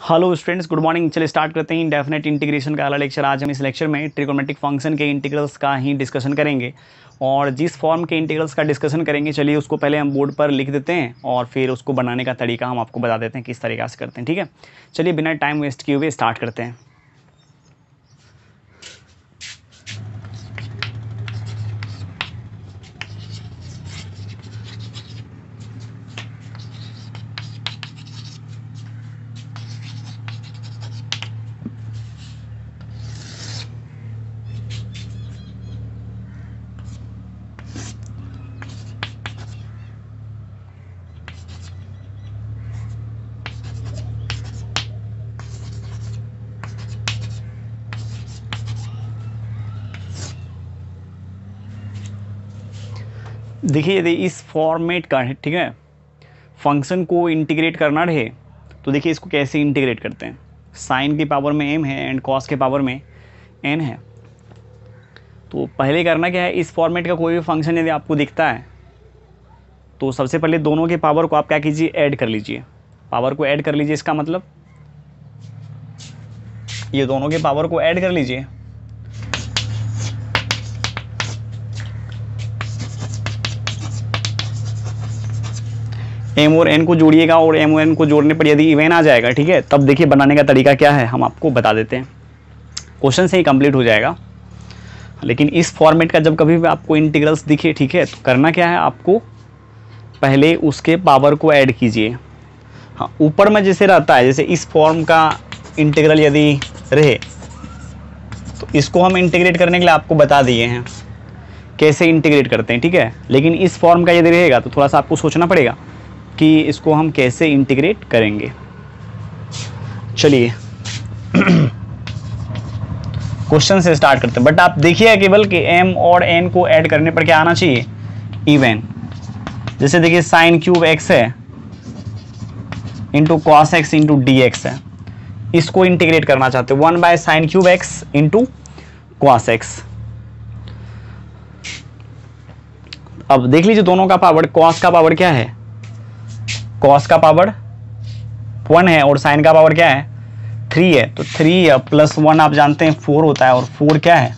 Hello students, good morning. चलिए start करते हैं इंडेफिनेट इंटीग्रेशन का अगला लेक्चर। आज हम इस लेक्चर में ट्रिगोनोमेट्रिक फंक्शन के इंटीग्रल्स का ही डिस्कशन करेंगे और जिस फॉर्म के इंटीग्रल्स का डिस्कशन करेंगे, चलिए उसको पहले हम बोर्ड पर लिख देते हैं और फिर उसको बनाने का तरीका हम आपको बता देते हैं किस तरीक़ा से करते हैं। ठीक है, चलिए बिना टाइम वेस्ट किए हुए स्टार्ट करते हैं। देखिए, यदि इस फॉर्मेट का है, ठीक है, फंक्शन को इंटीग्रेट करना रहे तो देखिए इसको कैसे इंटीग्रेट करते हैं। साइन की पावर में m है एंड कॉस के पावर में n है। तो पहले करना क्या है, इस फॉर्मेट का कोई भी फंक्शन यदि आपको दिखता है तो सबसे पहले दोनों के पावर को आप क्या कीजिए, ऐड कर लीजिए। पावर को ऐड कर लीजिए, इसका मतलब ये दोनों के पावर को ऐड कर लीजिए। m और n को जोड़िएगा और m और n को जोड़ने पर यदि इवन आ जाएगा, ठीक है, तब देखिए बनाने का तरीका क्या है हम आपको बता देते हैं। क्वेश्चन से ही कंप्लीट हो जाएगा। लेकिन इस फॉर्मेट का जब कभी भी आपको इंटीग्रल्स दिखे, ठीक है, तो करना क्या है, आपको पहले उसके पावर को ऐड कीजिए। हाँ, ऊपर में जैसे रहता है, जैसे इस फॉर्म का इंटीग्रल यदि रहे तो इसको हम इंटीग्रेट करने के लिए आपको बता दिए हैं कैसे इंटीग्रेट करते हैं, ठीक है। लेकिन इस फॉर्म का यदि रहेगा तो थोड़ा सा आपको सोचना पड़ेगा कि इसको हम कैसे इंटीग्रेट करेंगे। चलिए क्वेश्चन से स्टार्ट करते हैं। बट आप देखिए केवल कि m और n को ऐड करने पर क्या आना चाहिए, इवन। जैसे देखिए साइन क्यूब x है into cos x into D x है, इसको इंटीग्रेट करना चाहते हैं 1 by sine cube x into cos x. अब देख लीजिए दोनों का पावर, कॉस का पावर क्या है, कॉस का पावर 1 है और साइन का पावर क्या है, 3 है। तो 3 प्लस 1 आप जानते हैं 4 होता है और 4 क्या है,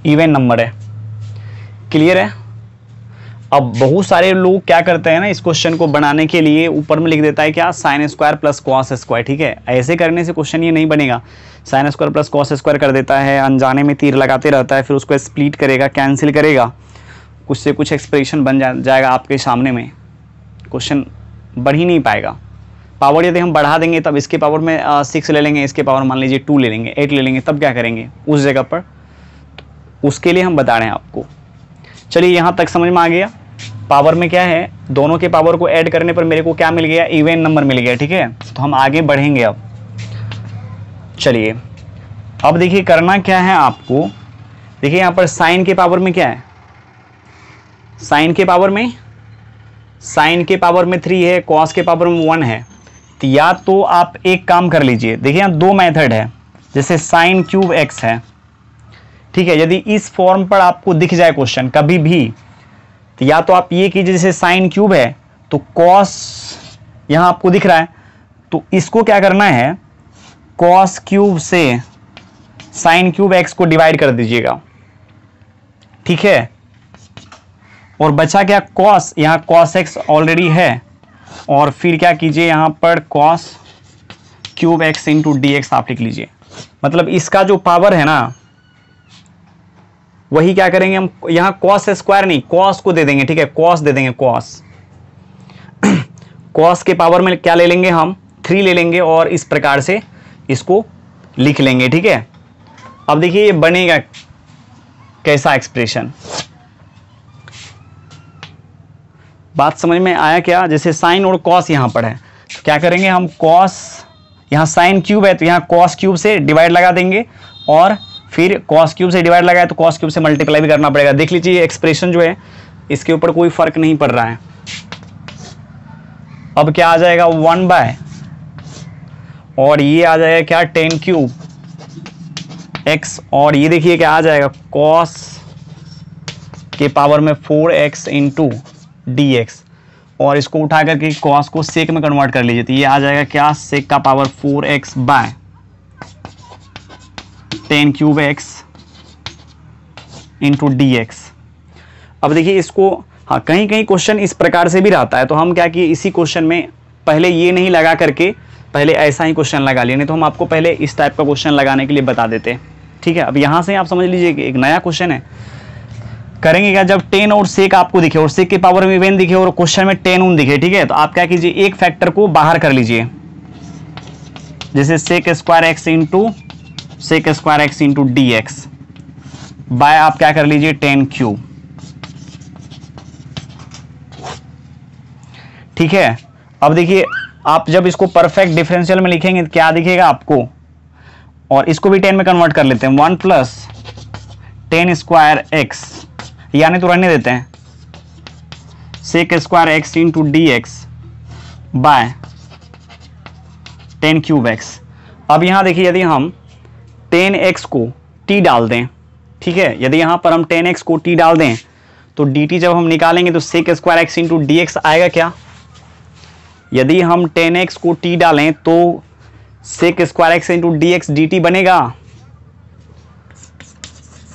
इवन नंबर है। क्लियर है। अब बहुत सारे लोग क्या करते हैं ना, इस क्वेश्चन को बनाने के लिए ऊपर में लिख देता है क्या, sine square plus cos square. ठीक है, ऐसे करने से क्वेश्चन ये नहीं बनेगा। Sine square plus cos square कर देता है, अनजाने में तीर लगाते रहता है, फिर उसको स्प्लिट करेगा, कैंसिल करेगा, कुछ से कुछ एक्सप्रेशन बन जाएगा आपके सामने में, क्वेश्चन बढ़ ही नहीं पाएगा। पावर यदि हम बढ़ा देंगे तब इसके पावर में 6 ले लेंगे, इसके पावर मान लीजिए 2 ले लेंगे, 8 ले लेंगे, तब क्या करेंगे उस जगह पर, उसके लिए हम बता रहे हैं आपको। चलिए यहाँ तक समझ में आ गया। पावर में क्या है, दोनों के पावर को ऐड करने पर मेरे को क्या मिल गया, इवन नंबर मिल गया। ठीक है, तो हम आगे बढ़ेंगे अब। चलिए अब देखिए करना क्या है आपको, देखिए यहाँ पर साइन के पावर में क्या है, साइन के पावर में 3 है, कॉस के पावर में 1 है। तो या तो आप एक काम कर लीजिए, देखिए यहाँ 2 मेथड है। जैसे साइन क्यूब x है, ठीक है, यदि इस फॉर्म पर आपको दिख जाए क्वेश्चन कभी भी, तो या तो आप ये कीजिए, जैसे साइन क्यूब है तो कॉस यहाँ आपको दिख रहा है, तो इसको क्या करना है, कॉस क्यूब से साइन क्यूब x को डिवाइड कर दीजिएगा। ठीक है, और बचा क्या, कॉस, यहाँ कॉस एक्स ऑलरेडी है, और फिर क्या कीजिए, यहाँ पर cos cube x into D x आप लिख लीजिए। मतलब इसका जो पावर है ना, वही क्या करेंगे हम, यहाँ कॉस स्क्वायर नहीं, कॉस को दे देंगे। ठीक है, कॉस दे देंगे, कॉस कॉस के पावर में क्या ले लेंगे हम, 3 ले लेंगे और इस प्रकार से इसको लिख लेंगे। ठीक है, अब देखिए ये बनेगा कैसा एक्सप्रेशन, बात समझ में आया क्या। जैसे साइन और कॉस यहाँ पर है, तो क्या करेंगे हम, कॉस, यहाँ साइन क्यूब है तो यहाँ कॉस क्यूब से डिवाइड लगा देंगे, और फिर कॉस क्यूब से डिवाइड लगाए तो कॉस क्यूब से मल्टीप्लाई भी करना पड़ेगा। देख लीजिए एक्सप्रेशन जो है इसके ऊपर कोई फर्क नहीं पड़ रहा है। अब क्या आ जाएगा, 1 बाय, और ये आ जाएगा क्या, 10 क्यूब x, और ये देखिए क्या आ जाएगा, कॉस के पावर में 4x इंटू डी एक्स। और इसको उठा करके कॉस को सेक में कन्वर्ट कर लीजिए, तो ये आ जाएगा क्या, सेक का power 4x bye 10³ into dx। अब देखिए इसको, हाँ कहीं कहीं क्वेश्चन इस प्रकार से भी रहता है, तो हम क्या किए इसी क्वेश्चन में पहले ये नहीं लगा करके पहले ऐसा ही क्वेश्चन लगा लिए, नहीं तो हम आपको पहले इस टाइप का क्वेश्चन लगाने के लिए बता देते। ठीक है, अब यहाँ से आप समझ लीजिए कि एक नया क्वेश्चन है, करेंगे क्या, जब 10 और सेक आपको दिखे और सेक के पावर में इवन दिखे और क्वेश्चन में 10 उन दिखे, ठीक है, तो आप क्या कीजिए एक फैक्टर को बाहर कर लीजिए, जैसे sec square x into dx by आप क्या कर लीजिए 10³ ठीक है। अब देखिए आप जब इसको परफेक्ट डिफरेंशियल में लिखेंगे तो क्या दिखेगा आपको, और इसको भी 10 में कन्वर्ट कर लेते हैं, 1 + 10 स्क्वायर एक्स, यानी तो रहने देते हैं sec square x into dx by 10³ x। अब यहां देखिए यदि हम 10x को t डाल दें, ठीक है, यदि यहां पर हम 10x को t डाल दें तो dt जब हम निकालेंगे तो sec square x into dx आएगा क्या, यदि हम 10x को t डालें तो sec square x into dx dt बनेगा।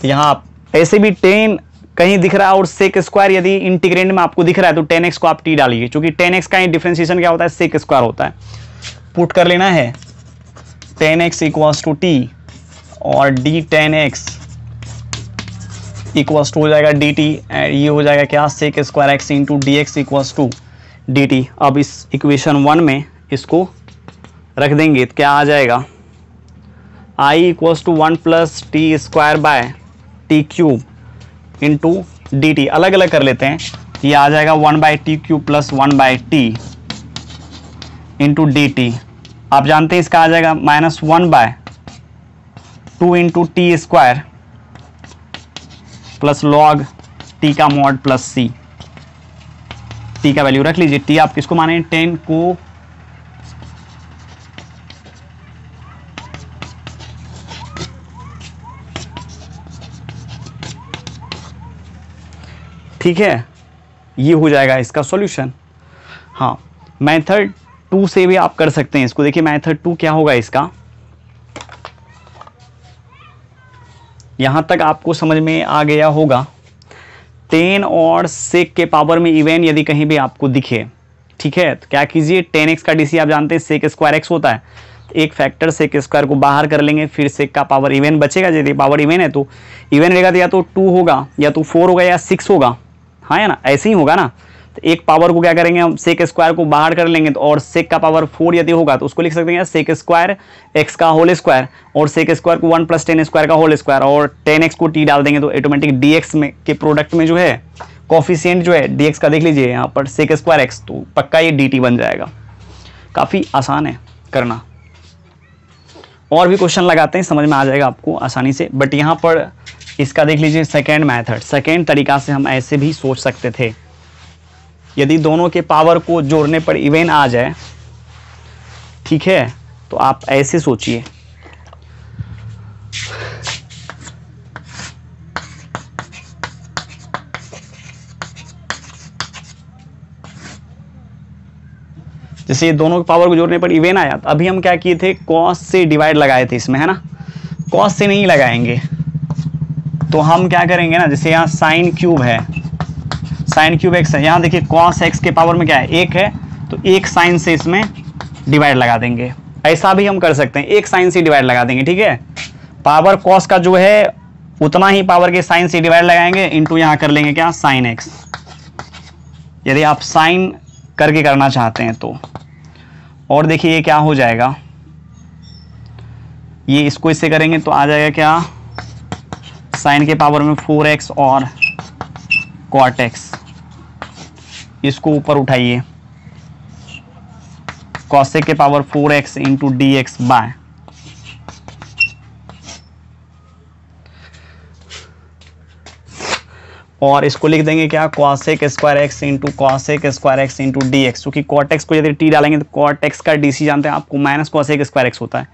यहां आप ऐसे भी 10 कहीं दिख रहा है और सेक स्क्वायर यदि इंटीग्रेंड में आपको दिख रहा है तो 10x को आप t डालिए, क्योंकि 10x का डिफरेंशिएशन क्या होता है, सेक स्क्वायर होता है। पुट कर लेना है 10x इक्वल्स टू t और d 10x इक्वल्स टू हो जाएगा dt, ये हो जाएगा क्या, sec square x into dx equals to dt। अब इस इक्वेशन 1 में इसको रख देंगे तो क्या आ जाएगा, i equals to 1 + t square by t³ into dt। अलग अलग कर लेते हैं, ये आ जाएगा 1/t³ + 1/t इंटू dt। आप जानते हैं इसका आ जाएगा -1/2 into T square plus log t का मॉड प्लस c। t का वैल्यू रख लीजिए, t आप किसको माने 10 को, ठीक है, ये हो जाएगा इसका सॉल्यूशन। हाँ, मेथड 2 से भी आप कर सकते हैं इसको। देखिए मेथड 2 क्या होगा इसका, यहां तक आपको समझ में आ गया होगा। 10 और सेक के पावर में इवन यदि कहीं भी आपको दिखे, ठीक है, तो क्या कीजिए 10x का डीसी आप जानते हैं सेक स्क्वायर एक्स होता है, एक फैक्टर सेक स्क्वायर को बाहर कर लेंगे, फिर सेक का पावर इवन बचेगा। यदि पावर इवन है तो इवन रहेगा, तो या तो 2 होगा या तो 4 होगा या 6 होगा, हाँ है ना, ऐसे ही होगा ना। तो एक पावर को क्या करेंगे हम, सेक स्क्वायर को बाहर कर लेंगे, तो और सेक का पावर 4 यदि होगा तो उसको लिख सकते हैं सेक स्क्वायर एक्स का होल स्क्वायर, और सेक स्क्वायर को 1 + 10 स्क्वायर का होल स्क्वायर, और 10x को t डाल देंगे तो ऑटोमेटिक dx में के प्रोडक्ट में जो है कोफिशिएंट जो है dx का देख लीजिए यहाँ पर सेक स्क्वायर एक्स, तो पक्का ये dt बन जाएगा। काफ़ी आसान है करना। और भी क्वेश्चन लगाते हैं, समझ में आ जाएगा आपको आसानी से। बट यहाँ पर इसका देख लीजिए सेकेंड मैथड, सेकेंड तरीका से हम ऐसे भी सोच सकते थे, यदि दोनों के पावर को जोड़ने पर इवन आ जाए, ठीक है, तो आप ऐसे सोचिए, जैसे ये दोनों के पावर को जोड़ने पर इवन आया, तो अभी हम क्या किए थे, कॉस से डिवाइड लगाए थे इसमें, है ना। कॉस से नहीं लगाएंगे तो हम क्या करेंगे ना, जैसे यहाँ साइन क्यूब है, साइन क्यूब एक्स है, यहाँ देखिए कॉस एक्स के पावर में क्या है, 1 है, तो 1 साइन से इसमें डिवाइड लगा देंगे। ऐसा भी हम कर सकते हैं, 1 साइन से डिवाइड लगा देंगे, ठीक है। पावर कॉस का जो है उतना ही पावर के साइन से डिवाइड लगाएंगे, इंटू यहाँ कर लेंगे क्या, साइन एक्स, यदि आप साइन करके करना चाहते हैं तो। और देखिए ये क्या हो जाएगा, ये इसको इससे करेंगे तो आ जाएगा क्या, साइन के पावर में 4x और कॉट एक्स, इसको ऊपर उठाइए, कॉसेक के power 4x into dx bye, और इसको लिख देंगे क्या, cosec square x into cosec square x into dx, क्योंकि कॉट एक्स को यदि t डालेंगे तो कॉट एक्स का dc जानते हैं आपको माइनस कॉसेक स्क्वायर एक्स होता है,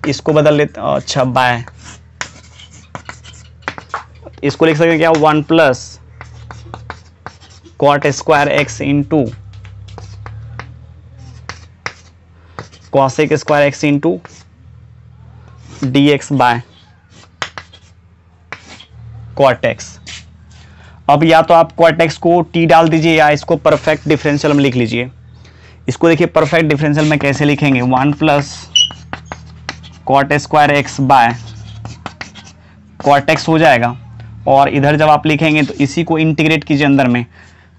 इसको बदल लेते, अच्छा बाय, इसको लिख सकते हैं क्या, 1 + cot square x into cosec square x into D X by cot X. अब या तो आप कॉट एक्स को टी डाल दीजिए या इसको परफेक्ट डिफरेंशियल में लिख लीजिए। इसको देखिए परफेक्ट डिफरेंशियल में कैसे लिखेंगे, 1 plus cot square x by cot X हो जाएगा, और इधर जब आप लिखेंगे तो इसी को इंटीग्रेट कीजिए अंदर में,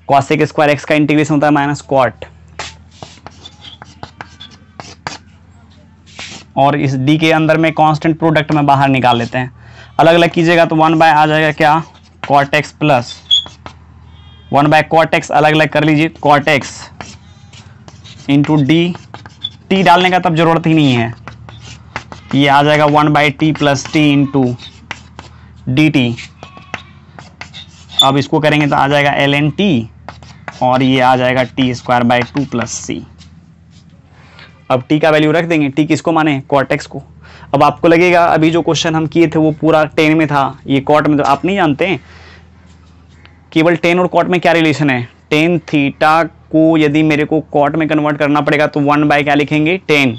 कॉसेक स्क्वायर एक्स का इंटीग्रेशन होता है माइनस कॉट, और इस डी के अंदर में कांस्टेंट प्रोडक्ट में बाहर निकाल लेते हैं, अलग अलग कीजिएगा तो 1 बाय आ जाएगा क्या, cot X plus 1 by cot X, अलग अलग कर लीजिए cot X into D, T डालने का तब जरूरत ही नहीं है, ये आ जाएगा 1 by T plus T into D T. अब इसको करेंगे तो आ जाएगा एल एन टी, और ये आ जाएगा टी स्क्वायर बाई 2 प्लस सी। अब टी का वैल्यू रख देंगे, टी किसको माने, कॉट एक्स को। अब आपको लगेगा अभी जो क्वेश्चन हम किए थे वो पूरा टेन में था, ये कॉट में, तो आप नहीं जानते केवल टेन और कॉट में क्या रिलेशन है। टेन थीटा को यदि मेरे को कॉट में कन्वर्ट करना पड़ेगा तो 1 बाय क्या लिखेंगे, टेन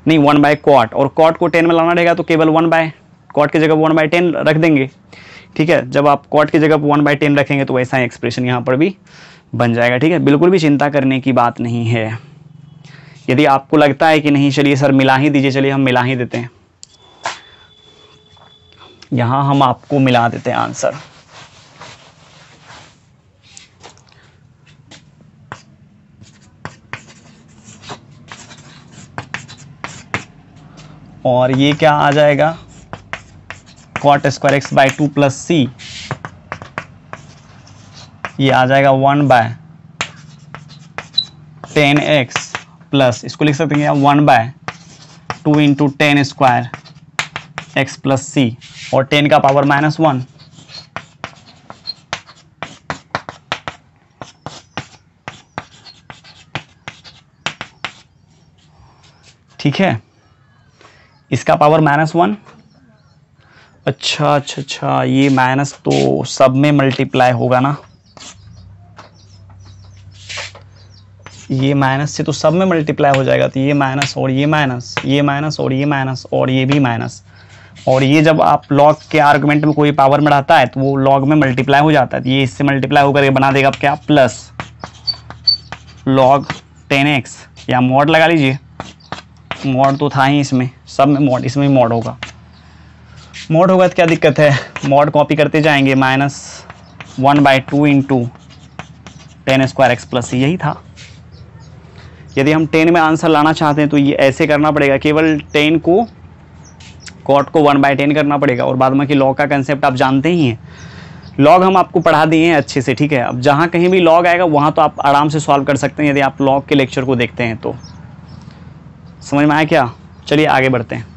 नहीं 1 बाय कॉट, और कॉट को टेन में लाना रहेगा तो केवल 1 बाय कॉट की जगह 1 बाय 10 रख देंगे, ठीक है। जब आप कॉट की जगह 1 बाय 10 रखेंगे तो वैसा ही एक्सप्रेशन यहाँ पर भी बन जाएगा, ठीक है। बिल्कुल भी चिंता करने की बात नहीं है। यदि आपको लगता है कि नहीं चलिए सर मिला ही दीजिए, चलिए हम मिला ही देते हैं, यहाँ हम आपको मिला देते हैं आंसर। और ये क्या आ जाएगा, cot square x by 2 plus c, ये आ जाएगा 1 बाय 10x प्लस, इसको लिख सकते हैं 1 by 2 into 10 square x plus c, और 10 का पावर -1। ठीक है, इसका पावर -1। अच्छा, ये माइनस तो सब में मल्टीप्लाई होगा ना, ये माइनस से तो सब में मल्टीप्लाई हो जाएगा, तो ये माइनस और ये माइनस, ये माइनस और ये माइनस, और ये भी माइनस, और ये जब आप लॉग के आर्गुमेंट में कोई पावर में रहता है तो वो लॉग में मल्टीप्लाई हो जाता है, तो ये इससे मल्टीप्लाई होकर के बना देगा क्या, प्लस लॉग 10x, या मॉड लगा लीजिए, मॉड तो था ही इसमें, सब में मॉड, इसमें भी मॉड होगा। मॉड होगा तो क्या दिक्कत है, मॉड कॉपी करते जाएंगे, -1 by 2 into 10 square x plus, यही था। यदि हम 10 में आंसर लाना चाहते हैं तो ये ऐसे करना पड़ेगा, केवल 10 को कॉट को 1 बाई 10 करना पड़ेगा, और बाद में कि लॉग का कंसेप्ट आप जानते ही हैं, लॉग हम आपको पढ़ा दिए हैं अच्छे से, ठीक है। अब जहाँ कहीं भी लॉग आएगा वहाँ तो आप आराम से सॉल्व कर सकते हैं, यदि आप लॉग के लेक्चर को देखते हैं तो। समझ में आया क्या, चलिए आगे बढ़ते हैं।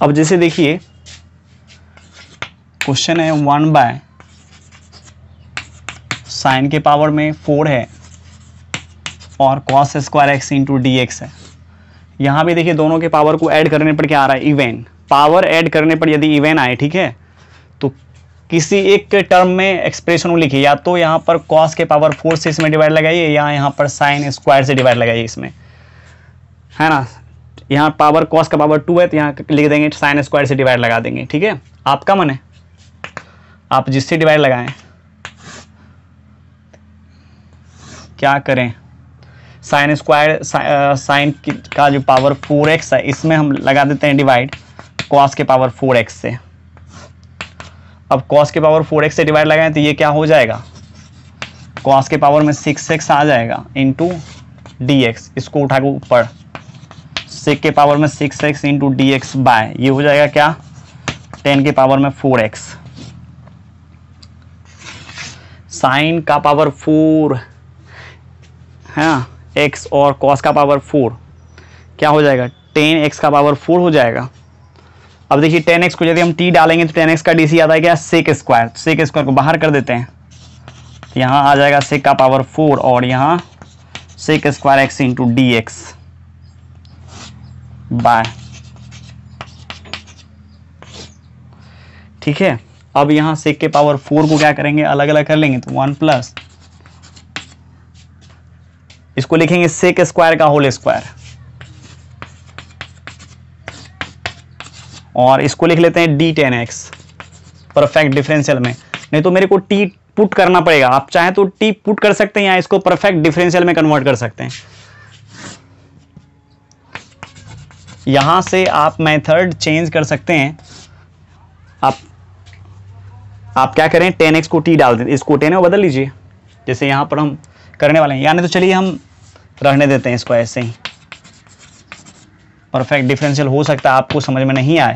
अब जैसे देखिए क्वेश्चन है 1 बाय साइन के पावर में 4 है और cos square x into D x है। यहाँ भी देखिए दोनों के पावर को ऐड करने पर क्या आ रहा है, इवन। पावर ऐड करने पर यदि इवन आए, ठीक है, तो किसी एक के टर्म में एक्सप्रेशन लिखिए, या तो यहाँ पर कॉस के पावर 4 से इसमें डिवाइड लगाइए, या यहाँ पर साइन स्क्वायर से डिवाइड लगाइए इसमें, है ना। यहाँ पावर कॉस का पावर 2 है तो यहाँ लिख देंगे साइन स्क्वायर से डिवाइड लगा देंगे, ठीक है। आपका मन है, आप जिससे डिवाइड लगाएं। क्या करें, साइन स्क्वायर, साइन का जो पावर 4x है इसमें हम लगा देते हैं डिवाइड कॉस के पावर 4x से। अब कॉस के पावर 4x से डिवाइड लगाएं तो ये क्या हो जाएगा, कॉस के पावर में 6x आ जाएगा इंटू dx, इसको उठा के ऊपर, सेक के पावर में 6x इंटू dx बाय, ये हो जाएगा क्या, 10 के पावर में 4x। साइन का पावर 4 है ना, x, और कॉस का पावर 4 क्या हो जाएगा 10x का पावर 4 हो जाएगा। अब देखिए 10x को यदि हम t डालेंगे तो 10x का डी सी आता है क्या, सेक स्क्वायर। सेक स्क्वायर को बाहर कर देते हैं, तो यहाँ आ जाएगा सेक का पावर 4 और यहाँ sec square x into D X by, ठीक है। अब यहाँ सेक के पावर 4 को क्या करेंगे, अलग अलग कर लेंगे, तो 1 प्लस इसको लिखेंगे सेक स्क्वायर का होल स्क्वायर, और इसको लिख लेते हैं d10x परफेक्ट डिफरेंशियल में। नहीं तो मेरे को t पुट करना पड़ेगा, आप चाहे तो t पुट कर सकते हैं या इसको परफेक्ट डिफरेंशियल में कन्वर्ट कर सकते हैं। यहां से आप मेथड चेंज कर सकते हैं। आप क्या करें, 10x को t डाल दें, इसको 10 में बदल लीजिए जैसे यहां पर हम करने वाले हैं, यानी तो चलिए हम रहने देते हैं इसको ऐसे ही। परफेक्ट डिफरेंशियल हो सकता है आपको समझ में नहीं आए,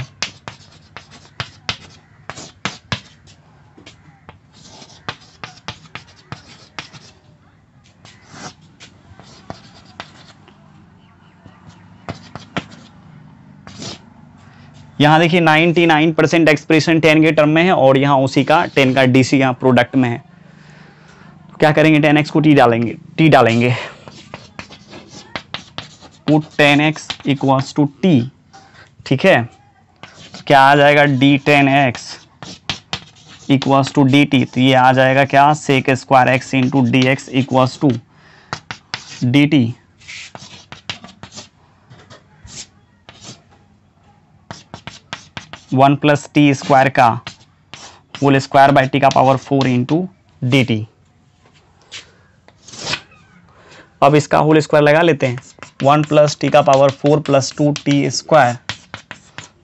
यहाँ देखिए 99% एक्सप्रेशन 10 के टर्म में है और यहाँ उसी का 10 का डीसी यहाँ प्रोडक्ट में है। तो क्या करेंगे, 10x को t डालेंगे put 10x equals to t, ठीक है। तो क्या आ जाएगा, d10x इक्वल्स टू dt, तो ये आ जाएगा क्या, sec square x into D x equals to dt 1 plus T square का होल स्क्वायर बाई टी का पावर 4 इंटू डी टी। अब इसका होल स्क्वायर लगा लेते हैं, 1 प्लस टी का power 4 plus 2 T square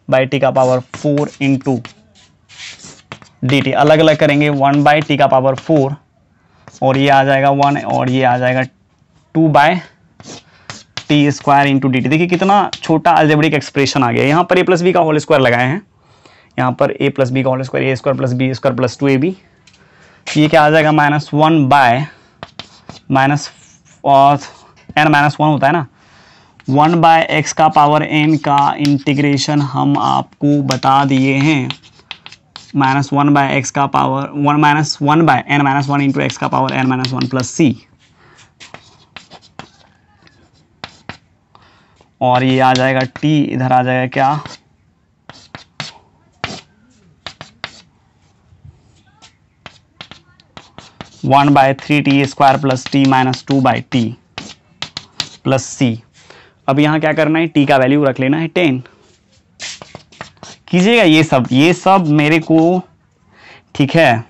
by T का पावर 4 इंटू डी टी। अलग अलग करेंगे, 1 बाई टी का पावर 4 और ये आ जाएगा 1 और ये आ जाएगा 2 by t square into D t. देखिए कितना छोटा अलजेब्रिक एक्सप्रेशन आ गया। यहाँ पर ए प्लस बी का होल स्क्वायर लगाए हैं, यहाँ पर a प्लस बी का whole square, a square plus b square plus 2ab। ये क्या आ जाएगा, -1 बाय माइनस और n -1 होता है ना, 1 बाय एक्स का पावर n का इंटीग्रेशन हम आपको बता दिए हैं, -1 बाय एक्स का power 1 by n -1 into X का पावर n -1 प्लस c, और ये आ जाएगा t, इधर आ जाएगा क्या, 1 by 3t square plus t minus 2 by T plus c। अब यहाँ क्या करना है, t का वैल्यू रख लेना है 10। कीजिएगा ये सब मेरे को, ठीक है,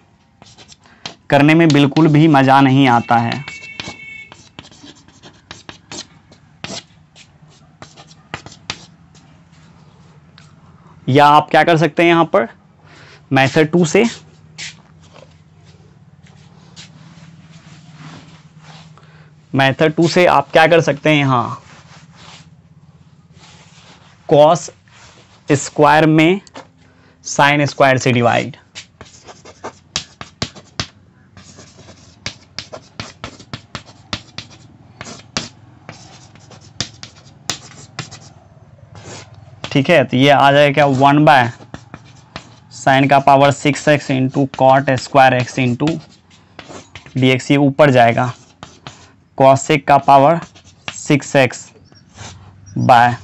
करने में बिल्कुल भी मजा नहीं आता है। या आप क्या कर सकते हैं, यहां पर मेथड 2 से आप क्या कर सकते हैं, यहां कॉस स्क्वायर में साइन स्क्वायर से डिवाइड, ठीक है। तो ये आ जाएगा क्या, 1 बाय साइन का power 6x into cot square x into D X, ये ऊपर जाएगा, कॉसेक का power 6x by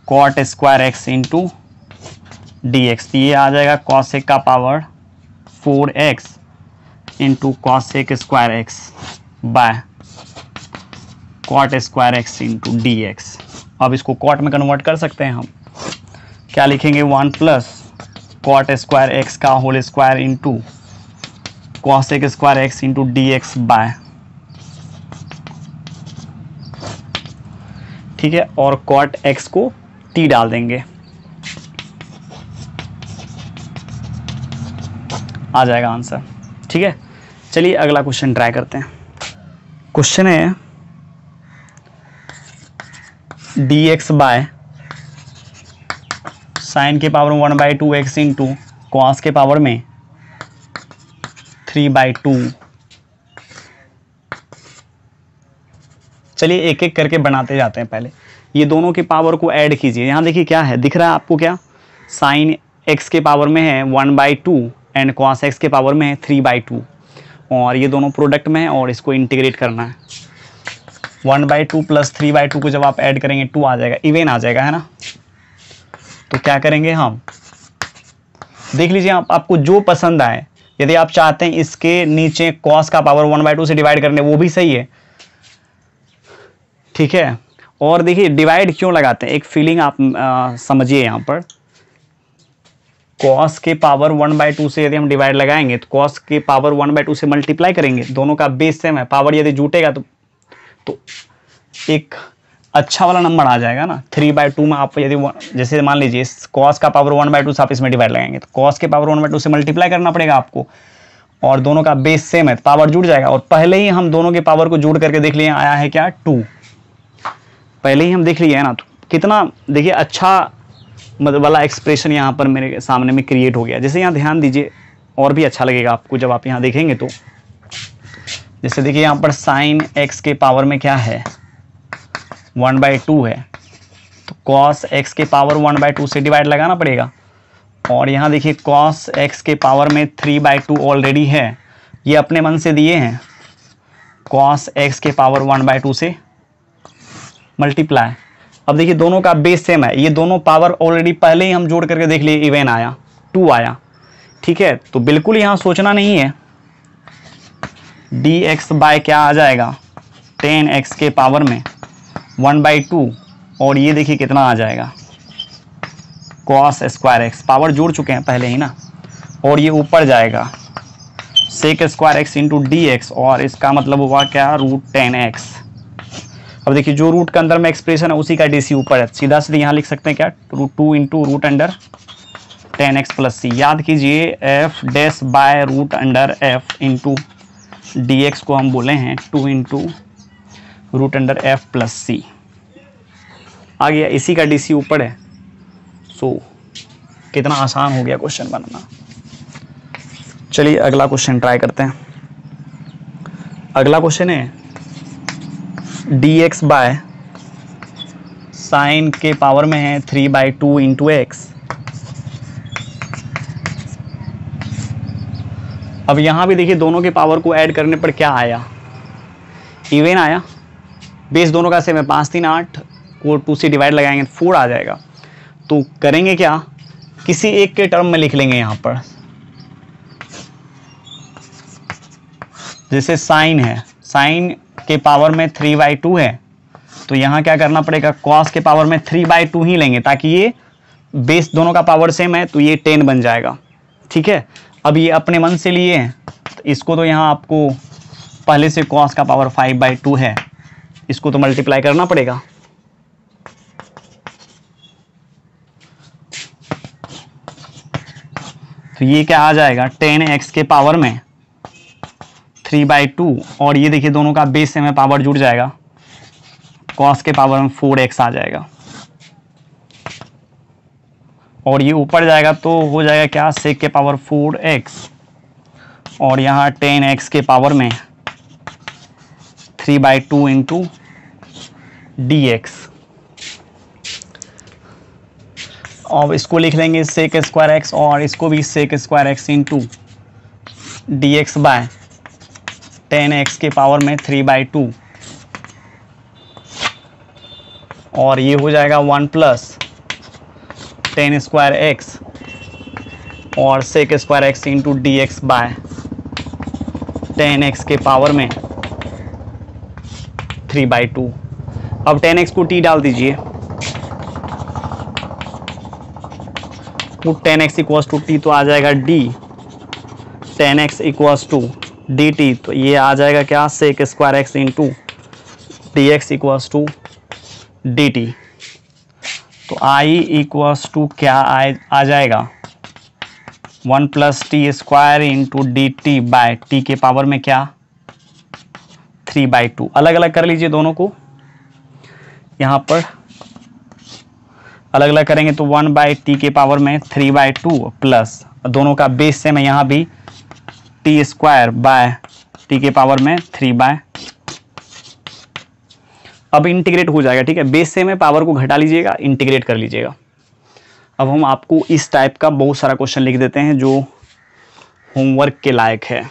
cot square x into D X, ये आ जाएगा कॉसेक का power 4x into cosec square x by cot square x into D X. अब इसको कॉट में कन्वर्ट कर सकते हैं हम, क्या लिखेंगे, 1 प्लस कॉट स्क्वायर एक्स का whole square into cosec square x into D X by, ठीक है, और कॉट एक्स को t डाल देंगे, आ जाएगा आंसर, ठीक है। चलिए अगला क्वेश्चन ट्राई करते हैं। क्वेश्चन है dx बाय साइन के पावर 1/2x इंटू कॉस के पावर में 3/2। चलिए एक एक करके बनाते जाते हैं। पहले ये दोनों के पावर को ऐड कीजिए। यहाँ देखिए क्या है, दिख रहा है आपको क्या, साइन x के पावर में है 1/2 एंड कॉस x के पावर में है 3/2, और ये दोनों प्रोडक्ट में है और इसको इंटीग्रेट करना है। 1/2 प्लस 3/2 को जब आप ऐड करेंगे 2 आ जाएगा, इवन आ जाएगा, है ना। तो क्या करेंगे हम, देख लीजिए आपको जो पसंद आए। यदि आप चाहते हैं इसके नीचे कॉस का पावर 1/2 से डिवाइड करने, वो भी सही है, ठीक है। और देखिए डिवाइड क्यों लगाते हैं, एक फीलिंग आप समझिए। यहाँ पर कॉस के पावर 1/2 से यदि हम डिवाइड लगाएंगे तो कॉस के पावर 1/2 से मल्टीप्लाई करेंगे, दोनों का बेस सेम है, पावर यदि जुटेगा तो एक अच्छा वाला नंबर आ जाएगा ना। 3/2 में आप यदि जैसे मान लीजिए कॉस का पावर 1/2 से आप इसमें डिवाइड लगाएंगे तो कॉस के पावर 1/2 से मल्टीप्लाई करना पड़ेगा आपको, और दोनों का बेस सेम है, पावर जुड़ जाएगा। और पहले ही हम दोनों के पावर को जोड़ करके देख लिए, आया है क्या 2, पहले ही हम देख लिए है ना। तो कितना देखिए अच्छा मतलब वाला एक्सप्रेशन यहाँ पर मेरे सामने में क्रिएट हो गया। जैसे यहाँ ध्यान दीजिए, और भी अच्छा लगेगा आपको जब आप यहाँ देखेंगे तो। जैसे देखिए यहाँ पर साइन x के पावर में क्या है 1/2 है, तो कॉस x के पावर 1/2 से डिवाइड लगाना पड़ेगा। और यहाँ देखिए कॉस x के पावर में 3/2 ऑलरेडी है, ये अपने मन से दिए हैं, कॉस x के पावर 1/2 से मल्टीप्लाई। अब देखिए दोनों का बेस सेम है, ये दोनों पावर ऑलरेडी पहले ही हम जोड़ करके देख लिए, इवन आया 2 आया, ठीक है। तो बिल्कुल यहाँ सोचना नहीं है, dx बाय क्या आ जाएगा 10x के पावर में 1/2, और ये देखिए कितना आ जाएगा cos स्क्वायर x, पावर जोड़ चुके हैं पहले ही ना, और ये ऊपर जाएगा sec square x into dx, और इसका मतलब हुआ क्या √10x। अब देखिए जो रूट के अंदर में एक्सप्रेशन है उसी का डी सी ऊपर है, सीधा सीधा यहाँ लिख सकते हैं क्या √2 इंटू √10x प्लस सी। याद कीजिए f dash by √f into dx को हम बोले हैं 2 इंटू √f प्लस सी। आ गया, इसी का डी सी ऊपर है। सो कितना आसान हो गया क्वेश्चन बनाना। चलिए अगला क्वेश्चन ट्राई करते हैं। अगला क्वेश्चन है dx बाय साइन के पावर में है 3/2 इंटू x। अब यहाँ भी देखिए दोनों के पावर को ऐड करने पर क्या आया, इवन आया, बेस दोनों का सेम है, 5 3 8 को 2 से डिवाइड लगाएंगे 4 आ जाएगा। तो करेंगे क्या, किसी एक के टर्म में लिख लेंगे। यहाँ पर जैसे साइन है, साइन के पावर में 3/2 है, तो यहाँ क्या करना पड़ेगा, कॉस के पावर में 3/2 ही लेंगे, ताकि ये बेस दोनों का पावर सेम है, तो ये 10 बन जाएगा, ठीक है। अब ये अपने मन से लिए हैं, तो इसको तो यहाँ आपको पहले से कॉस का पावर 5/2 है, इसको तो मल्टीप्लाई करना पड़ेगा। तो ये क्या आ जाएगा 10x के पावर में 3/2, और ये देखिए दोनों का बेस से में पावर जुड़ जाएगा, cos के पावर में 4x आ जाएगा, और ये ऊपर जाएगा तो हो जाएगा क्या sec के पावर 4x, और यहाँ 10x के पावर में 3/2 इंटू dx। और इसको लिख लेंगे sec स्क्वायर x, और इसको भी sec square x into dx by 10x के पावर में 3/2, और ये हो जाएगा 1 प्लस 10 स्क्वायर x और sec square x into dx by 10x के पावर में 3/2। अब 10x को t डाल दीजिए, put 10x equals to t, तो आ जाएगा d 10x equals to dt, तो ये आ जाएगा क्या sec square x into dx equals to dt। तो i इक्वल्स टू क्या आ जाएगा 1 plus T square into dt by t के पावर में क्या 3/2। अलग अलग कर लीजिए दोनों को, यहाँ पर अलग अलग करेंगे तो 1/t के पावर में 3/2 प्लस दोनों का बेस सेम है, यहाँ भी टी स्क्वायर बाय टी के पावर में 3/2। अब इंटीग्रेट हो जाएगा, ठीक है। बेस से में पावर को घटा लीजिएगा, इंटीग्रेट कर लीजिएगा। अब हम आपको इस टाइप का बहुत सारा क्वेश्चन लिख देते हैं जो होमवर्क के लायक है।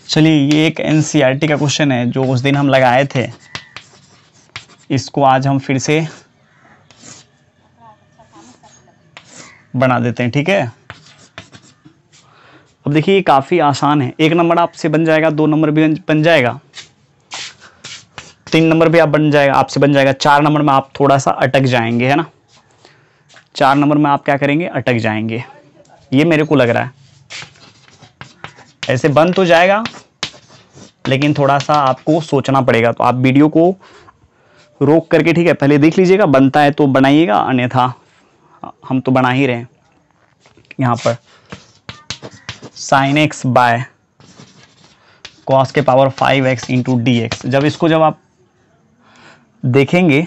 चलिए, ये एक एनसीईआरटी का क्वेश्चन है जो उस दिन हम लगाए थे, इसको आज हम फिर से बना देते हैं, ठीक है। अब देखिए ये काफ़ी आसान है। 1 नंबर आपसे बन जाएगा, 2 नंबर भी बन जाएगा, 3 नंबर भी आप आपसे बन जाएगा। 4 नंबर में आप थोड़ा सा अटक जाएंगे, है ना। 4 नंबर में आप क्या करेंगे, अटक जाएंगे, ये मेरे को लग रहा है। ऐसे बन तो जाएगा लेकिन थोड़ा सा आपको सोचना पड़ेगा, तो आप वीडियो को रोक करके, ठीक है, पहले देख लीजिएगा, बनता है तो बनाइएगा, अन्यथा हम तो बना ही रहे हैं। यहाँ पर sin x बाय cos के power 5x into D x, जब आप देखेंगे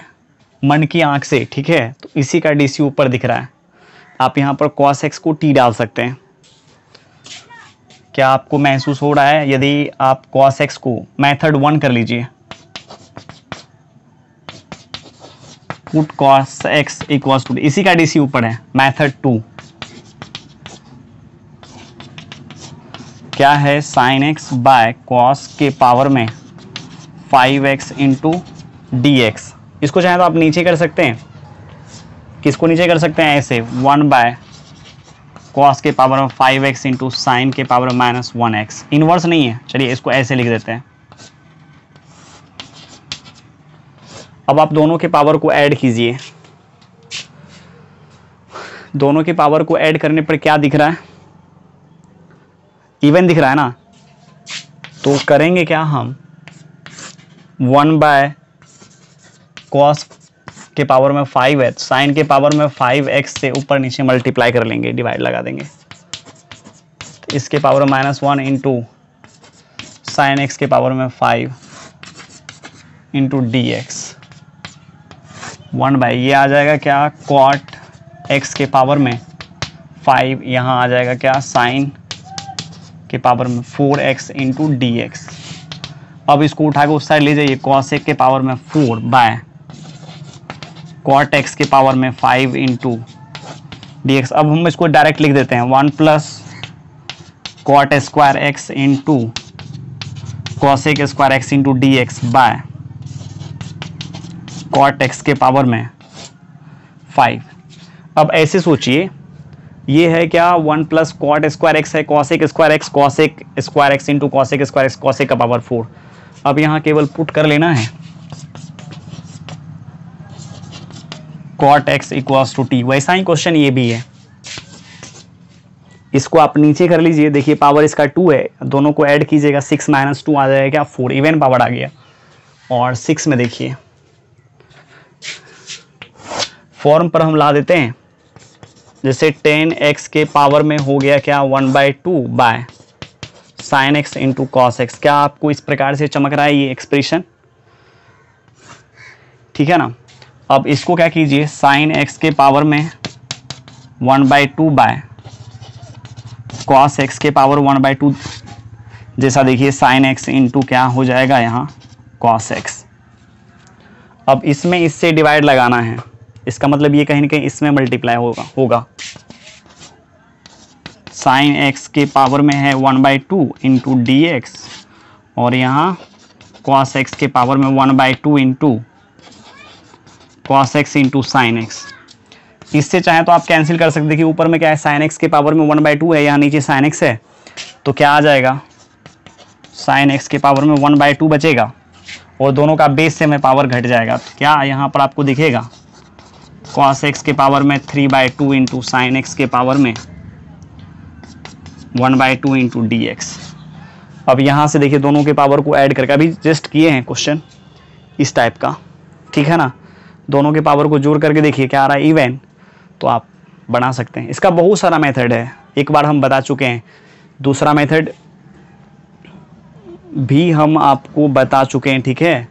मन की आंख से, ठीक है, तो इसी का डीसी ऊपर दिख रहा है। आप यहाँ पर cos x को t डाल सकते हैं। क्या आपको महसूस हो रहा है? यदि आप cos x को मेथड 1 कर लीजिए, put cos x equals to, इसी का डीसी ऊपर है, मेथड 2 क्या है, sin x बाय cos के पावर में 5x इंटू डी एक्स। इसको चाहे तो आप नीचे कर सकते हैं, किसको नीचे कर सकते हैं, ऐसे 1 बाय cos के पावर में 5x इंटू साइन के पावर माइनस 1x। इनवर्स नहीं है, चलिए इसको ऐसे लिख देते हैं। अब आप दोनों के पावर को ऐड कीजिए, दोनों के पावर को ऐड करने पर क्या दिख रहा है, इवन दिख रहा है ना। तो करेंगे क्या हम, 1 बाय cos के पावर में 5h साइन के पावर में 5x से ऊपर नीचे मल्टीप्लाई कर लेंगे, डिवाइड लगा देंगे, तो इसके power minus 1 into sine x के पावर में 5 इंटू डी एक्स 1 बाय, ये आ जाएगा क्या, cot x के पावर में 5, यहाँ आ जाएगा क्या, साइन के पावर में 4x इंटू डी एक्स। अब इसको उठा के उस साइड ले जाइए, cos x के पावर में 4 बाय cot x के पावर में 5 इंटू डी एक्स। अब हम इसको डायरेक्ट लिख देते हैं, 1 plus cot square x into cos square x into D X by cot x के पावर में 5। अब ऐसे सोचिए, ये है क्या, 1 प्लस cot स्क्वायर एक्स है, cos square x into cos square X, cos का पावर 4। अब यहाँ केवल पुट कर लेना है, cot x equals to t। वैसा ही क्वेश्चन ये भी है, इसको आप नीचे कर लीजिए, देखिए पावर इसका 2 है, दोनों को ऐड कीजिएगा, 6 माइनस 2 आ जाएगा क्या, 4, इवन पावर आ गया। और 6 में देखिए फॉर्म पर हम ला देते हैं, जैसे 10x के पावर में हो गया क्या, 1/2 by sine x into cos x. क्या आपको इस प्रकार से चमक रहा है ये एक्सप्रेशन? ठीक है ना। अब इसको क्या कीजिए, साइन एक्स के पावर में 1/2 बाय कॉस एक्स के पावर 1/2 जैसा देखिए साइन एक्स इंटू क्या हो जाएगा यहाँ कॉस एक्स। अब इसमें इससे डिवाइड लगाना है, इसका मतलब ये कहीं ना कहीं इसमें मल्टीप्लाई होगा साइन एक्स के पावर में है 1/2 इंटू डी एक्स और यहाँ कॉस एक्स के पावर में 1/2 into cos x into sine x. इससे चाहे तो आप कैंसिल कर सकते कि ऊपर में क्या है साइन एक्स के पावर में 1/2 है, यहाँ नीचे साइन एक्स है, तो क्या आ जाएगा साइन एक्स के पावर में 1/2 बचेगा और दोनों का बेस से में पावर घट जाएगा। तो क्या यहाँ पर आपको दिखेगा कॉस एक्स के पावर में 3/2 इंटू साइन एक्स के पावर में 1/2 इंटू डी एक्स। अब यहाँ से देखिए दोनों के पावर को ऐड करके, अभी जस्ट किए हैं क्वेश्चन इस टाइप का, ठीक है ना। दोनों के पावर को जोड़ करके देखिए क्या आ रहा है इवन, तो आप बना सकते हैं। इसका बहुत सारा मेथड है, एक बार हम बता चुके हैं, दूसरा मेथड भी हम आपको बता चुके हैं, ठीक है।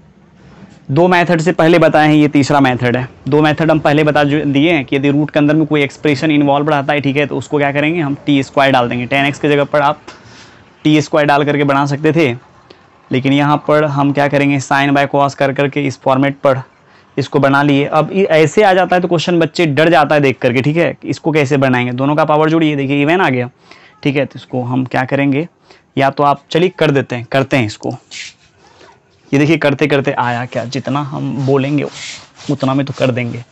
2 मेथड से पहले बताए हैं, ये तीसरा मेथड है। 2 मेथड हम पहले बता दिए हैं कि यदि रूट के अंदर में कोई एक्सप्रेशन इन्वॉल्व रहता है, ठीक है, तो उसको क्या करेंगे हम t² डाल देंगे। 10x की जगह पर आप t² डाल करके बना सकते थे, लेकिन यहाँ पर हम क्या करेंगे साइन बाय कॉस कर करके इस फॉर्मेट पर इसको बना लिए। अब ऐसे आ जाता है तो क्वेश्चन बच्चे डर जाता है देख करके, ठीक है, इसको कैसे बनाएंगे, दोनों का पावर जोड़िए, देखिए इवन आ गया, ठीक है। तो इसको हम क्या करेंगे, या तो आप चलिए करते हैं इसको, ये देखिए करते करते आया क्या, जितना हम बोलेंगे उतना में तो कर देंगे।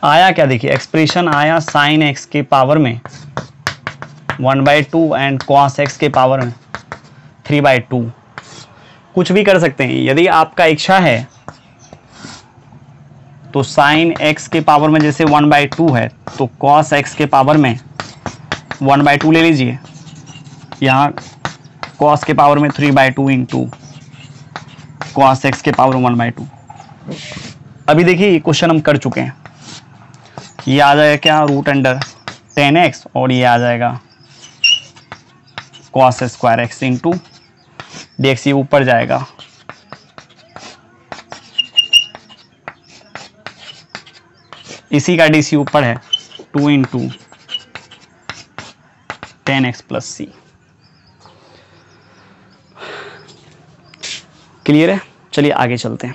आया क्या, देखिए एक्सप्रेशन आया साइन एक्स के पावर में 1/2 एंड कॉस एक्स के पावर में 3/2। कुछ भी कर सकते हैं, यदि आपका इच्छा है तो साइन एक्स के पावर में जैसे 1/2 है तो कॉस एक्स के पावर में 1/2 ले लीजिए, यहाँ कॉस के पावर में 3/2 इंटू कॉस एक्स के पावर 1/2। अभी देखिए ये क्वेश्चन हम कर चुके हैं, ये आ जाएगा क्या √10x और ये आ जाएगा cos² x इंटू dx, ये ऊपर जाएगा, इसी का dc ऊपर है 2 इंटू 10x + c। क्लियर है, चलिए आगे चलते हैं।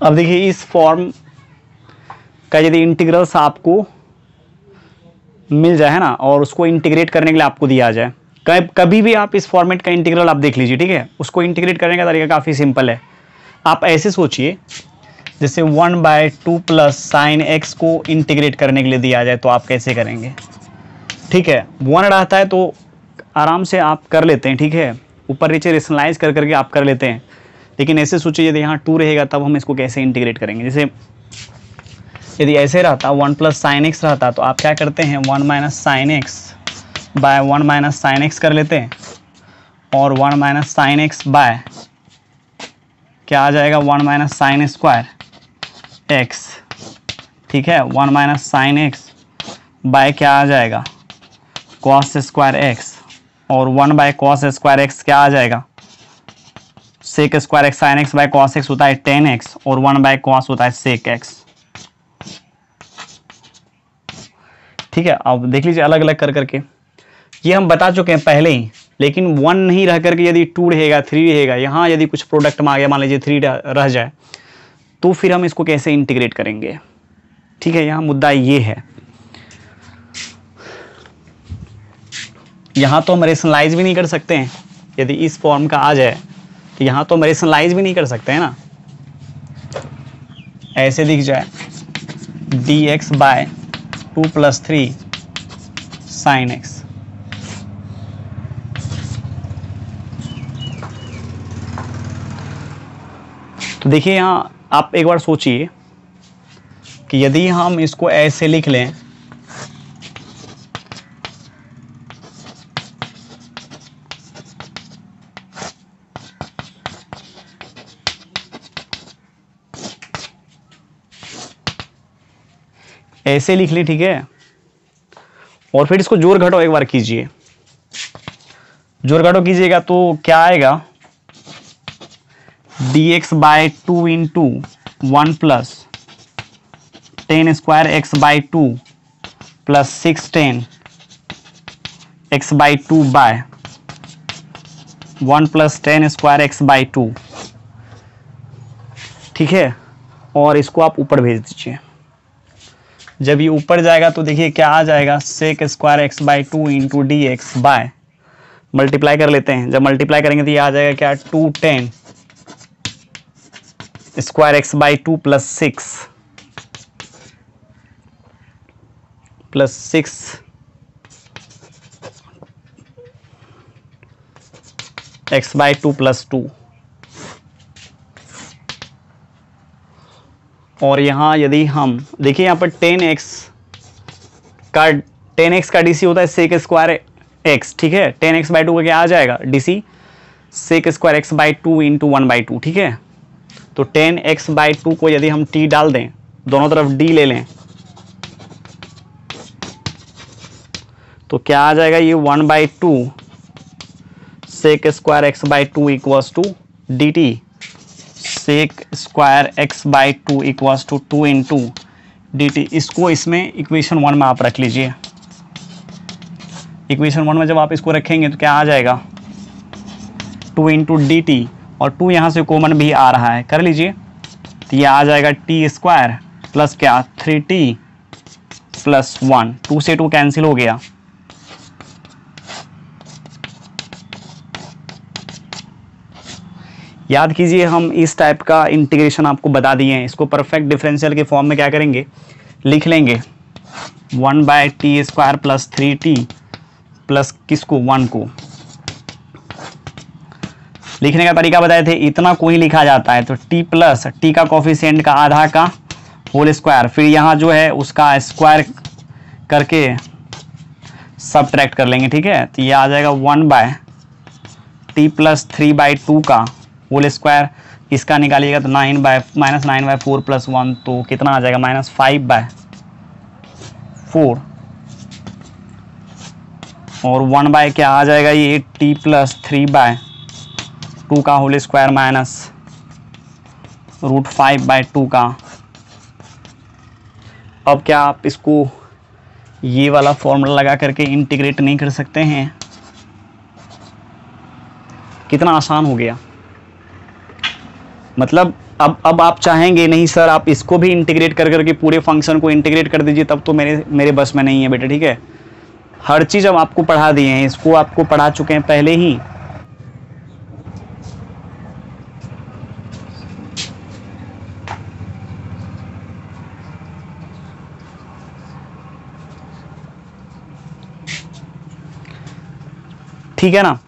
अब देखिए इस फॉर्म का यदि इंटीग्रल्स आपको मिल जाए है ना, और उसको इंटीग्रेट करने के लिए आपको दिया जाए, कभी भी आप इस फॉर्मेट का इंटीग्रल आप देख लीजिए, ठीक है। उसको इंटीग्रेट करने का तरीका काफ़ी सिंपल है। आप ऐसे सोचिए जैसे 1/2 प्लस साइन एक्स को इंटीग्रेट करने के लिए दिया जाए तो आप कैसे करेंगे, ठीक है। 1 रहता है तो आराम से आप कर लेते हैं, ठीक है, ऊपर नीचे रेशनलाइज कर करके आप कर लेते हैं। लेकिन ऐसे सोचिए यदि यहाँ 2 रहेगा तब हम इसको कैसे इंटीग्रेट करेंगे। जैसे यदि ऐसे रहता 1 + sin x रहता तो आप क्या करते हैं 1 - sin x bye 1 - sin x कर लेते हैं, और 1 - sin x बाय क्या आ जाएगा 1 - sin² x, ठीक है। 1 - sin x बाय क्या आ जाएगा cos² x, और 1/cos² x क्या आ जाएगा sec² x sin x by cos x होता है 10x, और 1/cos होता है sec x। ठीक है, अब देख लीजिए अलग अलग कर करके, ये हम बता चुके हैं पहले ही, लेकिन 1 नहीं रह करके यदि 2 रहेगा 3 रहेगा, यहाँ यदि कुछ प्रोडक्ट में आ गया मान लीजिए 3 रह जाए, तो फिर हम इसको कैसे इंटीग्रेट करेंगे। ठीक है, यहाँ मुद्दा ये है। यहाँ तो हम रेशनलाइज भी नहीं कर सकते हैं, यदि इस फॉर्म का आ जाए तो यहाँ तो हम रेशनलाइज भी नहीं कर सकते हैं ना, ऐसे दिख जाए dx बाय 2 + 3 sin x। तो देखिए यहाँ आप एक बार सोचिए कि यदि हम इसको ऐसे लिख लें, ऐसे लिख ली, ठीक है, और फिर इसको जोड़ घटाओ एक बार कीजिए, जोड़ घटाओ कीजिएगा तो क्या आएगा, dx by 2 × 1 + 10 square x by 2 + 6 10 x by 2 by 1 + 10 square x by 2। ठीक है, और इसको आप ऊपर भेज दीजिए। जब ये ऊपर जाएगा तो देखिए क्या आ जाएगा, sec square x by 2 × dx by, multiply कर लेते हैं, जब मल्टीप्लाई करेंगे तो ये आ जाएगा क्या, 210 square x by 2 + 6 x by 2 + 2। और यहाँ यदि हम देखिए यहाँ पर 10x का DC होता है sec स्क्वायर x, ठीक है, 10x बाय 2 का क्या आ जाएगा, DC sec square x by 2 × 1/2। ठीक है, तो 10x बाय 2 को यदि हम t डाल दें, दोनों तरफ d ले लें, तो क्या आ जाएगा, ये 1/2 sec square x by 2 = dt sec square x by 2 = 2 × dt। इसको इसमें इक्वेशन 1 में आप रख लीजिए। इक्वेशन 1 में जब आप इसको रखेंगे तो क्या आ जाएगा, 2 × dt, और 2 यहाँ से कॉमन भी आ रहा है, कर लीजिए, तो ये आ जाएगा t² प्लस क्या, 3t + 1, 2 से 2 कैंसिल हो गया, याद कीजिए हम इस टाइप का इंटीग्रेशन आपको बता दिए हैं। इसको परफेक्ट डिफरेंशियल के फॉर्म में क्या करेंगे, लिख लेंगे 1/t² + 3t प्लस किसको, 1 को। लिखने का तरीका बताए थे, इतना को ही लिखा जाता है, तो t प्लस t का कोफिशिएंट का आधा का होल स्क्वायर, फिर यहाँ जो है उसका स्क्वायर करके सबट्रैक्ट कर लेंगे। ठीक है, तो ये आ जाएगा 1/t + 3/2 का होल स्क्वायर, इसका निकालिएगा तो -9/4 + 1, तो कितना आ जाएगा, -5/4, और 1 क्या आ जाएगा, ये t + 3/2 का होल स्क्वायर -√5/2 का। अब क्या आप इसको ये वाला फॉर्मूला लगा करके इंटीग्रेट नहीं कर सकते हैं, कितना आसान हो गया। मतलब अब आप चाहेंगे नहीं सर आप इसको भी इंटीग्रेट कर करके पूरे फंक्शन को इंटीग्रेट कर दीजिए, तब तो मेरे बस में नहीं है बेटा। ठीक है, हर चीज़ अब आपको पढ़ा दिए हैं, इसको आपको पढ़ा चुके हैं पहले ही। ठीक है ना,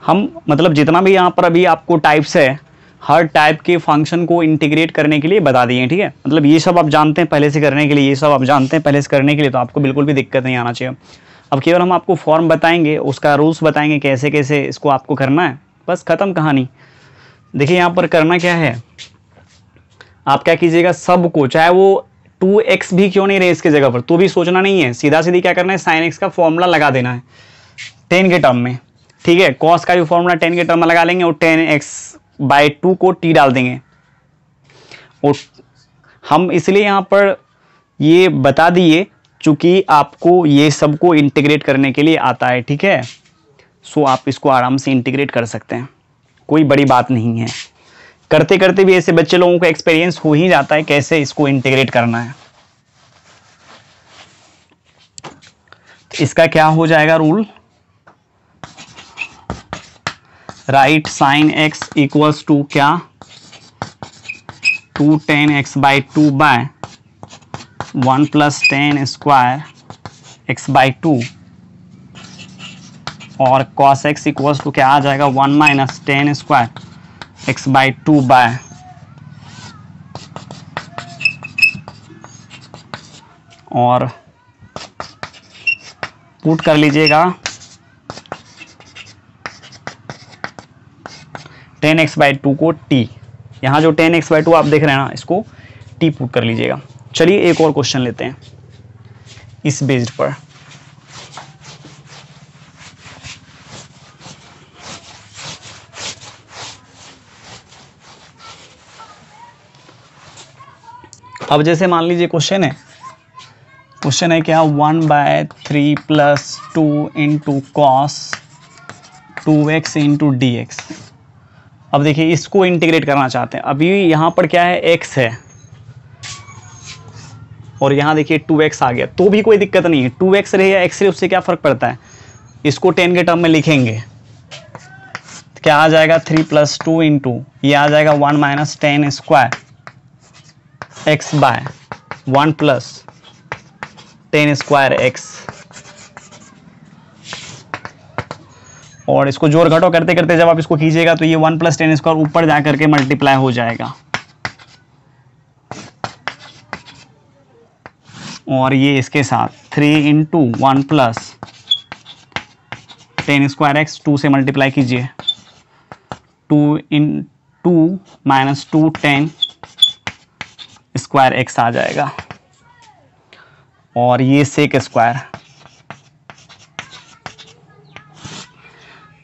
हम मतलब जितना भी यहाँ पर अभी आपको टाइप्स है, हर टाइप के फंक्शन को इंटीग्रेट करने के लिए बता दिए हैं। ठीक है, मतलब ये सब आप जानते हैं पहले से करने के लिए, ये सब आप जानते हैं पहले से करने के लिए, तो आपको बिल्कुल भी दिक्कत नहीं आना चाहिए। अब केवल हम आपको फॉर्म बताएंगे, उसका रूल्स बताएंगे कैसे कैसे इसको आपको करना है, बस ख़त्म कहानी। देखिए यहाँ पर करना क्या है, आप क्या कीजिएगा, सबको चाहे वो 2x भी क्यों नहीं रहे इसके जगह पर, तो भी सोचना नहीं है, सीधा सीधी क्या करना है, sin x का फॉर्मूला लगा देना है 10 के टर्म में। ठीक है, cos का भी फॉर्मूला 10 के टर्म में लगा लेंगे और 10x/2 को t डाल देंगे। और हम इसलिए यहाँ पर ये बता दिए चूंकि आपको ये सबको इंटीग्रेट करने के लिए आता है, ठीक है, सो आप इसको आराम से इंटीग्रेट कर सकते हैं, कोई बड़ी बात नहीं है। करते करते भी ऐसे बच्चे लोगों को एक्सपीरियंस हो ही जाता है कैसे इसको इंटीग्रेट करना है। इसका क्या हो जाएगा rule, right sine x equals to क्या 2 tan x by 2 by 1 plus ten square x by 2 और cos x इक्वल्स टू क्या आ जाएगा 1 minus ten square x by 2 by और पुट कर लीजिएगा टेन एक्स बाई 2 को t, यहाँ जो 10x बाई 2 आप देख रहे हैं ना, इसको t पुट कर लीजिएगा। चलिए एक और क्वेश्चन लेते हैं इस बेस्ड पर। अब जैसे मान लीजिए क्वेश्चन है क्या 1/3 plus 2 into cos 2x into D X. अब देखिए इसको इंटीग्रेट करना चाहते हैं। अभी यहाँ पर क्या है x है और यहाँ देखिए 2x आ गया, तो भी कोई दिक्कत नहीं है, 2x रहे या x रहे उससे क्या फ़र्क पड़ता है। इसको 10 के टर्म में लिखेंगे, क्या आ जाएगा 3 प्लस 2 इंटू ये आ जाएगा 1 minus ten square x by 1 plus ten square x, और इसको जोड़ घटाव करते करते जब आप इसको कीजिएगा तो ये 1 प्लस टेन स्क्वायर ऊपर जा करके मल्टीप्लाई हो जाएगा और ये इसके साथ 3 into 1 plus ten square x 2 से मल्टीप्लाई कीजिए 2 इन 2 माइनस 2 10 स्क्वायर एक्स आ जाएगा और ये सेक स्क्वायर,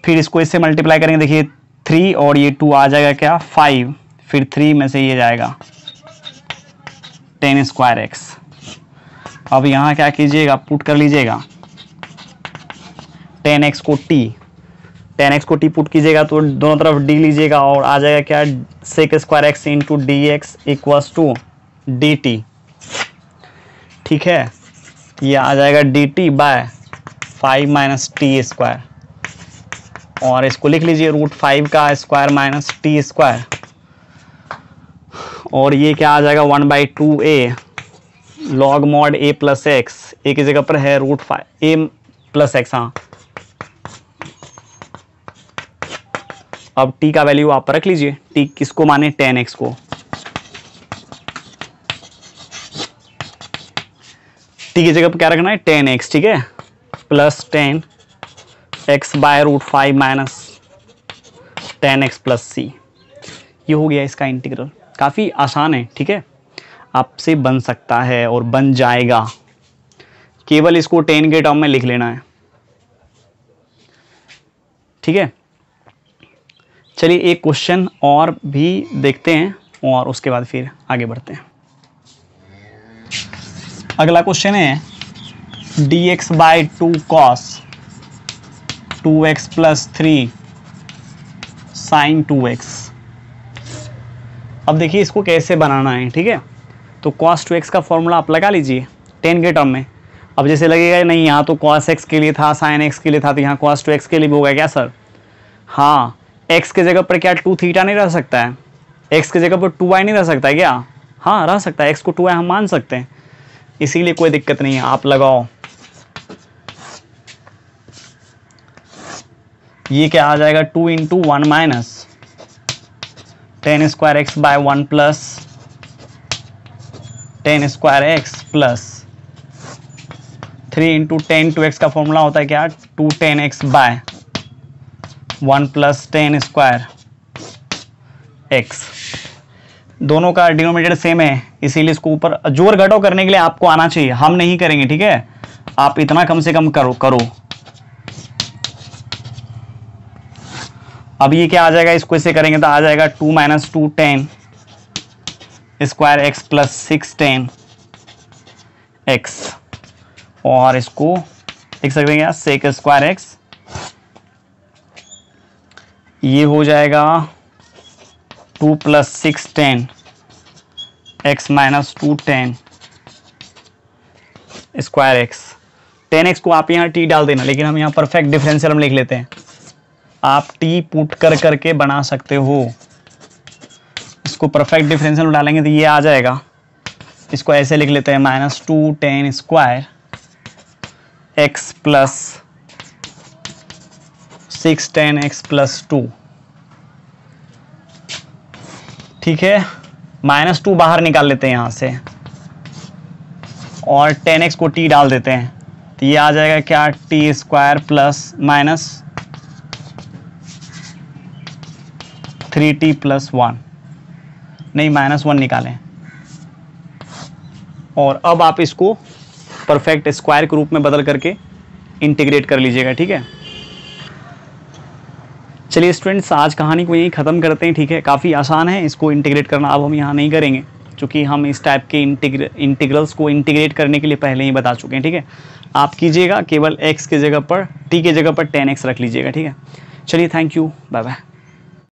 फिर इसको इससे मल्टीप्लाई करेंगे, देखिए 3 और ये 2 आ जाएगा क्या 5, फिर 3 में से ये जाएगा 10 स्क्वायर एक्स। अब यहाँ क्या कीजिएगा पुट कर लीजिएगा 10x को t पुट कीजिएगा तो दोनों तरफ d लीजिएगा और आ जाएगा क्या sec square x into D x equals to d t, ठीक है, ये आ जाएगा d t by 5 minus t square और इसको लिख लीजिए √5 का स्क्वायर माइनस टी स्क्वायर और ये क्या आ जाएगा 1/2a log mod a plus x, a की जगह पर है √5 a प्लस एक्स। हाँ, अब t का वैल्यू आप रख लीजिए, t किसको माने 10x को, t की जगह पर क्या रखना है 10x, ठीक है, plus 10x by √5 minus 10x plus c। ये हो गया इसका इंटीग्रल, काफ़ी आसान है, ठीक है, आपसे बन सकता है और बन जाएगा, केवल इसको 10 के टर्म में लिख लेना है, ठीक है। चलिए एक क्वेश्चन और भी देखते हैं और उसके बाद फिर आगे बढ़ते हैं। अगला क्वेश्चन है dx by 2 cos 2x plus 3 sine 2x। अब देखिए इसको कैसे बनाना है, ठीक है, तो cos 2x का फॉर्मूला आप लगा लीजिए 10 के टर्म में। अब जैसे लगेगा नहीं यहाँ तो cos x के लिए था, sin x के लिए था, तो यहाँ cos 2x के लिए भी होगा क्या सर। हाँ, x के जगह पर क्या 2 थीटा नहीं रह सकता है, x के जगह पर 2y नहीं रह सकता है क्या। हाँ रह सकता है, x को 2y हम मान सकते हैं, इसीलिए कोई दिक्कत नहीं है, आप लगाओ। ये क्या आ जाएगा 2 into 1 minus ten square x by 1 plus ten square x plus 3 into 10 2x का फॉर्मूला होता है क्या 2 10x by 1 plus ten square x. दोनों का डिनोमिनेटर सेम है, इसीलिए इसको ऊपर जोड़ घटाव करने के लिए आपको आना चाहिए, हम नहीं करेंगे, ठीक है, आप इतना कम से कम करो। अब ये क्या आ जाएगा, इसको इसे करेंगे तो आ जाएगा 2 minus 2 10 square x plus 6 10 x. और इसको लिख सकते हैं क्या, सेक स्क्वायर एक्स, ये हो जाएगा 2 + 6 10 x - 2 10 स्क्वायर एक्स। 10x को आप यहाँ t डाल देना, लेकिन हम यहाँ परफेक्ट डिफरेंशियल हम लिख लेते हैं। आप t पुट कर करके बना सकते हो, इसको परफेक्ट डिफरेंशियल में डालेंगे तो ये आ जाएगा। इसको ऐसे लिख लेते हैं -2 10 स्क्वायर x + 6 10 x + 2। ठीक है, -2 बाहर निकाल लेते हैं यहाँ से और 10x को t डाल देते हैं, तो ये आ जाएगा क्या, t² + -3t + 1, नहीं -1 निकालें। और अब आप इसको परफेक्ट स्क्वायर के रूप में बदल करके इंटीग्रेट कर लीजिएगा। ठीक है, चलिए स्टूडेंट्स, आज कहानी को यहीं ख़त्म करते हैं। ठीक है, काफ़ी आसान है इसको इंटीग्रेट करना, अब हम यहाँ नहीं करेंगे क्योंकि हम इस टाइप के इंटीग्रल्स को इंटीग्रेट करने के लिए पहले ही बता चुके हैं। ठीक है, आप कीजिएगा, केवल x की जगह पर, t की जगह पर 10x रख लीजिएगा। ठीक है, चलिए, थैंक यू, बाय बाय।